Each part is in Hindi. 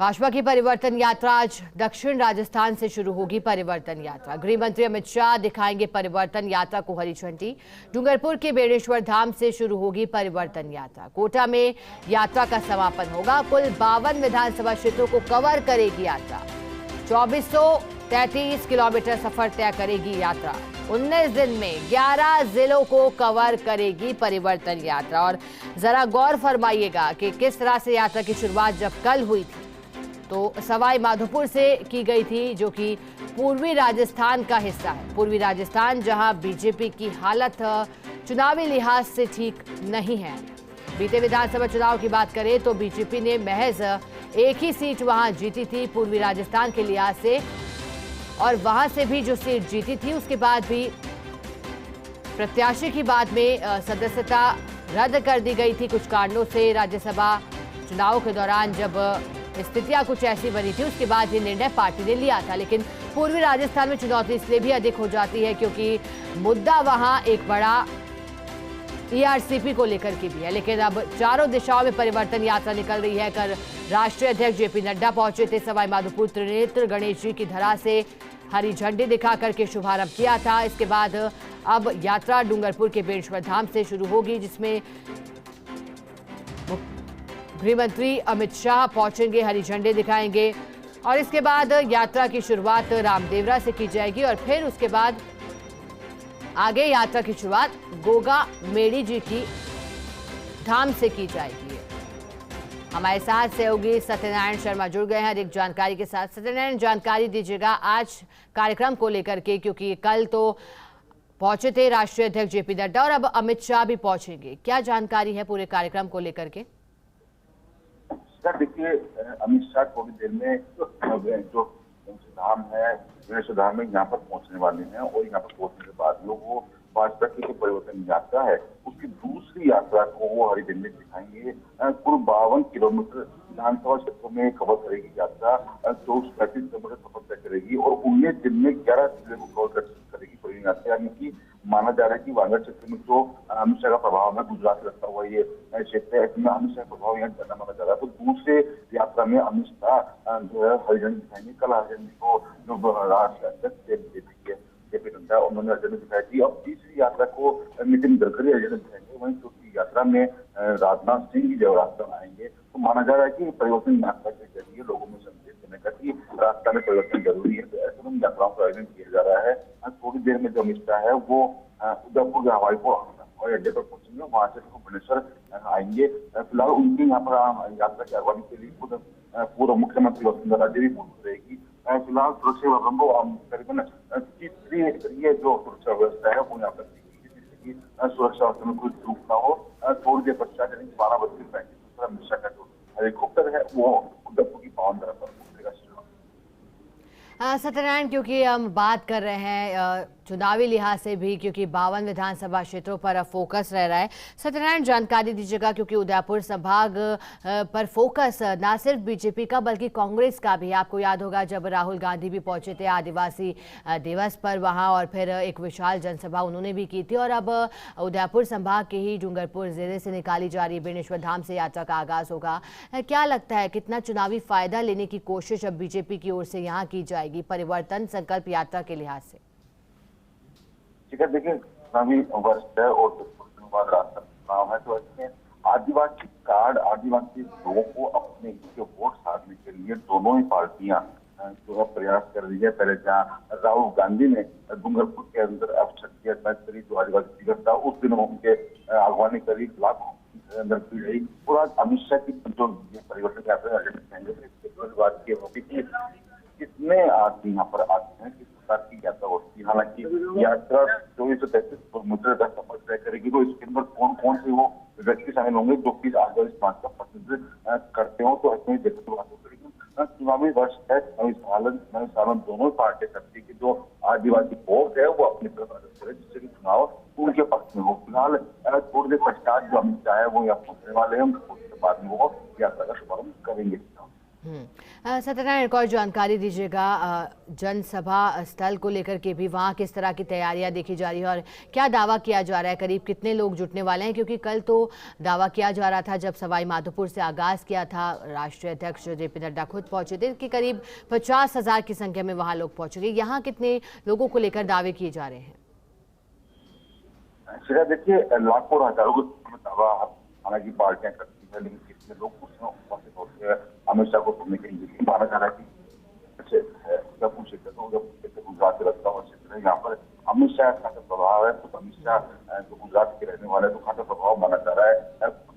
भाजपा की परिवर्तन यात्रा आज दक्षिण राजस्थान से शुरू होगी। परिवर्तन यात्रा गृह मंत्री अमित शाह दिखाएंगे परिवर्तन यात्रा को हरी झंडी। डूंगरपुर के बेणेश्वर धाम से शुरू होगी परिवर्तन यात्रा। कोटा में यात्रा का समापन होगा। कुल 52 विधानसभा क्षेत्रों को कवर करेगी यात्रा। 2433 किलोमीटर सफर तय करेगी यात्रा। 19 दिन में 11 जिलों को कवर करेगी परिवर्तन यात्रा। और जरा गौर फरमाइएगा कि किस तरह से यात्रा की शुरुआत जब कल हुई थी तो सवाई माधोपुर से की गई थी, जो कि पूर्वी राजस्थान का हिस्सा है। पूर्वी राजस्थान जहां बीजेपी की हालत चुनावी लिहाज से ठीक नहीं है। बीते विधानसभा चुनाव की बात करें तो बीजेपी ने महज एक ही सीट वहां जीती थी पूर्वी राजस्थान के लिहाज से, और वहां से भी जो सीट जीती थी उसके बाद भी प्रत्याशी की बाद में सदस्यता रद्द कर दी गई थी कुछ कारणों से। राज्यसभा चुनाव के दौरान जब स्थितियां कुछ ऐसी बनी थी उसके बाद ये निर्णय पार्टी ने लिया था। लेकिन पूर्वी राजस्थान में चुनौती इसलिए भी अधिक हो जाती है क्योंकि मुद्दा वहां एक बड़ा ईआरसीपी को लेकर के भी है। लेकिन अब चारों दिशाओं में परिवर्तन यात्रा निकल रही है। कल राष्ट्रीय अध्यक्ष जेपी नड्डा पहुंचे थे। सवाई माधोपुर त्रिनेत्र गणेश जी की धरा से हरी झंडी दिखा करके शुभारंभ किया था। इसके बाद अब यात्रा डूंगरपुर के बेणेश्वर धाम से शुरू होगी, जिसमें गृह मंत्री अमित शाह पहुंचेंगे, हरी झंडे दिखाएंगे। और इसके बाद यात्रा की शुरुआत रामदेवरा से की जाएगी और फिर उसके बाद आगे यात्रा की शुरुआत गोगा मेड़ी जी की धाम से की जाएगी। हमारे साथ सहयोगी सत्यनारायण शर्मा जुड़ गए हैं एक जानकारी के साथ। सत्यनारायण, जानकारी दीजिएगा आज कार्यक्रम को लेकर के, क्योंकि कल तो पहुंचे थे राष्ट्रीय अध्यक्ष जेपी नड्डा और अब अमित शाह भी पहुंचेंगे। क्या जानकारी है पूरे कार्यक्रम को लेकर के? देखिए, अमित शाह थोड़ी देर में जो धाम है बेणेश्वर धाम में यहाँ पर पहुंचने वाले हैं और यहाँ पर पहुंचने के बाद वो भाजपा की जो परिवर्तन यात्रा है उसकी दूसरी यात्रा को वो हरी झंडी दिखाएंगे। कुल 52 किलोमीटर विधानसभा क्षेत्रों में कवर करेगी यात्रा। 2435 किलोमीटर सफर तय करेगी और 19 दिन में 11 जिले को कवर करेगी पूरी यात्रा। यानी कि माना जा रहा है कि वागड़ क्षेत्र में जो अमित शाह का प्रभाव है, गुजरात से लगता हुआ ये क्षेत्र है, इसमें अमित शाह का प्रभाव यहाँ ज्यादा माना जा रहा है। तो दूसरे यात्रा में अमित शाह जो है हरी झंडी दिखाएंगे। कल हरी झंडी को जो राष्ट्रीय अध्यक्ष जेपी नड्डा उन्होंने हरी झंडी दिखाई थी। अब तीसरी यात्रा को नितिन गडकरी हरी झंडी दिखाएंगे। वहीं चौथी यात्रा में राजनाथ सिंह जी जब रास्ता में आएंगे। तो माना जा रहा है कि परिवर्तन यात्रा के जरिए लोगों में संदेश देने का कि रास्ता में परिवर्तन जरूरी है। तो ऐसे में यात्राओं का आयोजन किया जा रहा है। थोड़ी देर में जो अमित शाह है वो उदयपुर हवाई अड्डे पर पहुंचेंगे, वहां से भुवनेश्वर आएंगे। फिलहाल उनकी यहाँ पर यात्रा की अगवानी के लिए खुद पूर्व मुख्यमंत्री वसुंधरा राजे भी मौजूद रहेगी। फिलहाल सुरक्षा बलों करीबन ये जो सुरक्षा व्यवस्था है वो यहाँ पर जिससे कि सुरक्षा व्यवस्था में कोई चूक ना हो। थोड़ी देर पश्चात 12:35 अमित शाह का जो हेलीकॉप्टर है वो उदयपुर की पावन धरा पर पहुंचेगा। सत्यनारायण, क्योंकि हम बात कर रहे हैं चुनावी लिहाज से भी, क्योंकि 52 विधानसभा क्षेत्रों पर फोकस रह रहा है। सत्यनारायण, जानकारी दीजिएगा, क्योंकि उदयपुर संभाग पर फोकस ना सिर्फ बीजेपी का बल्कि कांग्रेस का भी। आपको याद होगा जब राहुल गांधी भी पहुंचे थे आदिवासी दिवस पर वहां, और फिर एक विशाल जनसभा उन्होंने भी की थी। और अब उदयपुर संभाग के ही डूंगरपुर जिले से निकाली जा रही बेणेश्वर धाम से यात्रा का आगाज होगा। क्या लगता है कितना चुनावी फायदा लेने की कोशिश अब बीजेपी की ओर से यहाँ की जाएगी परिवर्तन संकल्प यात्रा के लिहाज से? देखिए, चुनावी वर्ष है और रास्ता चुनाव है, तो इसमें आदिवासी कार्ड आदिवासी लोगों को अपने हिस्से वोट साधने के लिए दोनों ही पार्टियां जो है प्रयास कर रही है। पहले जहाँ राहुल गांधी ने डूंगरपुर के अंदर अवसर करी जो आदिवासी दिवस था, उस दिन उनके अगवानी करी, लाखों अंदर भीड़ रही। और आज अमित शाह की जो परिवर्तन यात्रा बात की होगी कि कितने आदमी यहाँ पर आते हैं, किस प्रकार की यात्रा होती है। हालांकि यात्रा 2433 किलोमीटर का सफर तय करेगी, तो इसके अंदर कौन कौन से वो व्यक्ति शामिल होंगे जो कि आदिवासी समाज का प्रतिनिधित्व करते हो, तो इसमें देखने की बात होगी। चुनावी वर्ष है, नवी सालन दोनों पार्टी सकती है कि जो आदिवासी वोट है वो अपनी तरफ आकर्षित करे, जिससे कि चुनाव उनके पक्ष में हो। फिलहाल थोड़ी देर पश्चात जो अमित शाह है वो यहाँ पहुंचने वाले हैं, उसके बाद में वो यात्रा का शुभारंभ करेंगे। सत्यनारायण, एक और जानकारी दीजिएगा जनसभा स्थल को लेकर के भी वहाँ किस तरह की तैयारियां देखी जा रही है और क्या दावा किया जा रहा है, करीब कितने लोग जुटने वाले हैं? क्योंकि कल तो दावा किया जा रहा था जब सवाई माधोपुर से आगाज किया था, राष्ट्रीय अध्यक्ष जेपी नड्डा खुद पहुंचे थे कि करीब 50,000 की संख्या में वहां लोग पहुंचेंगे। यहाँ कितने लोगों को लेकर दावे किए जा रहे हैं? देखिए, लाखों और हजारों को दावा हालांकि पार्टियां करती है, लेकिन कितने लोग उसमें उपस्थित होते हैं अमित शाह को सुनने के लिए माना जा रहा है कि जब क्षेत्र तो गुजरात से लगता हुआ क्षेत्र है, यहाँ पर अमित शाह का प्रभाव है। तो अमित शाह जो गुजरात के रहने वाले हैं तो खासा प्रभाव माना जा रहा है।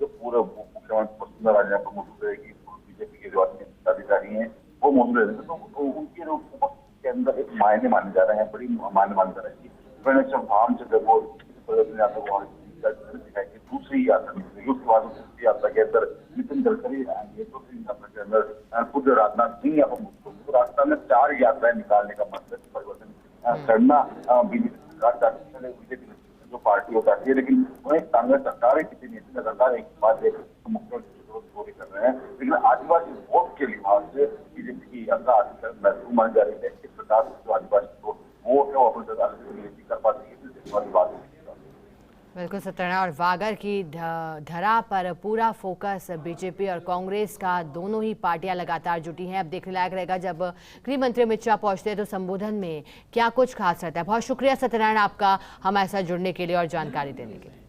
जो पूरे मुख्यमंत्री वसुंधरा राजे यहाँ पर मौजूद रहेगी, बीजेपी के जो अधिकारी हैं वो मौजूद रहेंगे, तो उनके जो के अंदर एक मायने माने जा रहे हैं, बड़ी मायने माने जा रहे हैं कि धाम से जब वो परिवर्तन यात्रा दिखाएंगे, दूसरी यात्रा निकलेगी, उसके बाद दूसरी यात्रा के अंदर नितिन गडकरी आएंगे, दूसरी यात्रा के अंदर खुद राजनाथ सिंह यहाँ पर मौजूद होंगे। तो राजस्थान में 4 यात्राएं निकालने का मतलब परिवर्तन करना बीजेपी सरकार चाहती है, बीजेपी जो पार्टी हो चाहती है, लेकिन वही कांग्रेस सरकार किसी नीति लगातार एक बात मुख्यमंत्री कर रहे हैं। लेकिन आदिवासी वोट के लिहाज से बीजेपी की यात्रा महत्वपूर्ण मानी जा रही है। किस प्रकार से जो आदिवासी वोट है वो अपनी सरकार कर पाती है, बात है। बिल्कुल सत्यनारायण, और वागड़ की धरा पर पूरा फोकस बीजेपी और कांग्रेस का, दोनों ही पार्टियां लगातार जुटी हैं। अब देखने लायक रहेगा जब गृह मंत्री अमित शाह पहुंचते हैं तो संबोधन में क्या कुछ खास रहता है। बहुत शुक्रिया सत्यनारायण आपका हमारे साथ जुड़ने के लिए और जानकारी देने के लिए।